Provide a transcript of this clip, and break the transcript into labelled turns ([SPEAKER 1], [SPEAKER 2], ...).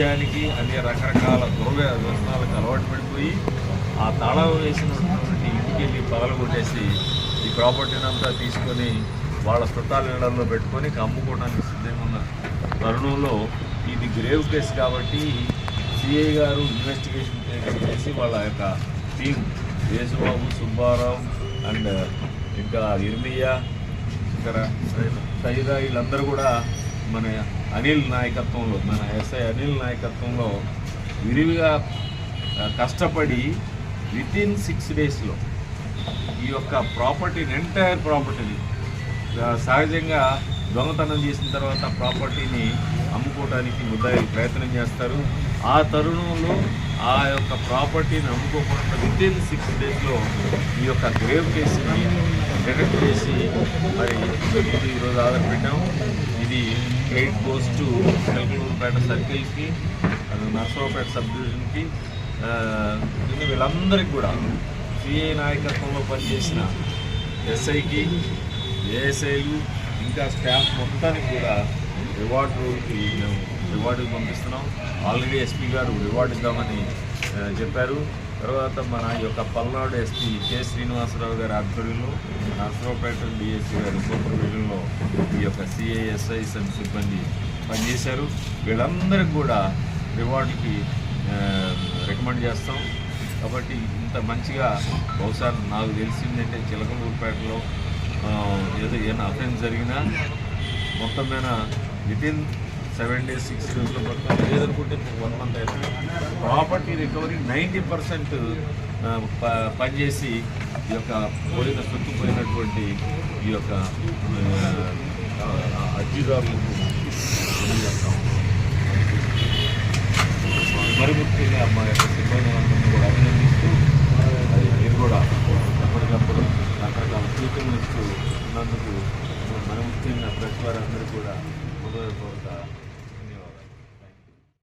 [SPEAKER 1] మద్యానికి అనే రకరకాల వ్యసనాలకు అలవాటు పడిపోయి ఆ తాళం వేసినటువంటి ఇంటికి వెళ్ళి పగలగొట్టేసి ఈ ప్రాపర్టీని అంతా తీసుకొని వాళ్ళ చుట్టాల ఇళ్లలో పెట్టుకొని అమ్ముకోవడానికి సిద్ధంగా ఉన్న తరుణంలో ఇది గ్రేవ్ కేసు కాబట్టి సిఐ గారు ఇన్వెస్టిగేషన్ చేసి వాళ్ళ యొక్క టీం యేసుబాబు, సుబ్బారావు అండ్ ఇంకా ఇర్మియా, ఇక్కడ సైదా వీళ్ళందరూ కూడా మన అనిల్ నాయకత్వంలో, మన ఎస్ఐ అనిల్ నాయకత్వంలో విరివిగా కష్టపడి వితిన్ 6 daysలో ఈ యొక్క ప్రాపర్టీని, ఎంటైర్ ప్రాపర్టీని, సహజంగా దొంగతనం చేసిన తర్వాత ప్రాపర్టీని అమ్ముకోవడానికి ముద్దాయిలు ప్రయత్నం చేస్తారు. ఆ తరుణంలో ఆ యొక్క ప్రాపర్టీని అమ్ముకోకుండా వితిన్ 6 daysలో ఈ యొక్క గ్రేవ్ కేసుని డిటెక్ట్ చేసి మరి ఈరోజు ఆర్డర్ పెట్టాం. ఇది క్రెడిట్ గోస్ టు చిలకలూరుపేట సర్కిల్కి, నర్సరావుపేట సబ్ డివిజన్కి, వీళ్ళందరికీ కూడా సిఐ నాయకత్వంలో పనిచేసిన ఎస్ఐకి, ఏఎస్ఐలు, ఇంకా స్టాఫ్ మొత్తానికి కూడా రివార్డు పంపిస్తున్నాం. ఆల్రెడీ ఎస్పీ గారు రివార్డు ఇద్దామని చెప్పారు. తర్వాత మన యొక్క పల్నాడు ఎస్పీ కె శ్రీనివాసరావు గారి ఆధ్వర్యంలో, నర్సరావుపేట డిఎస్పీ గారి సూపర్విజన్లో ఈ యొక్క సిఐఎస్ఐస్ అండ్ సిబ్బంది పనిచేశారు. వీళ్ళందరికీ కూడా రివార్డుకి రికమెండ్ చేస్తాం. కాబట్టి ఇంత మంచిగా, బహుశా నాకు తెలిసిందంటే చిలకలూరుపేటలో ఏదైనా అఫెన్స్ జరిగినా మొత్తం మీద వితిన్ 7 days 6 daysలో పడుతుంది, లేదనుకుంటే 1 month అవుతుంది. ప్రాపర్టీ రికవరీ 90% పనిచేసి ఈ యొక్క పోయినటువంటి ఈ యొక్క అర్జీదారులకు తెలియజేస్తాం. మరి ముఖ్యంగా మా యొక్క సిబ్బందులందరినీ కూడా అభినందిస్తూ, అది మీరు కూడా ఎప్పటికప్పుడు రకరకాల సూచనలు ఇస్తూ ఉన్నందుకు మన ముఖ్యంగా ప్రతి వారందరూ కూడా హృదయపూర్వక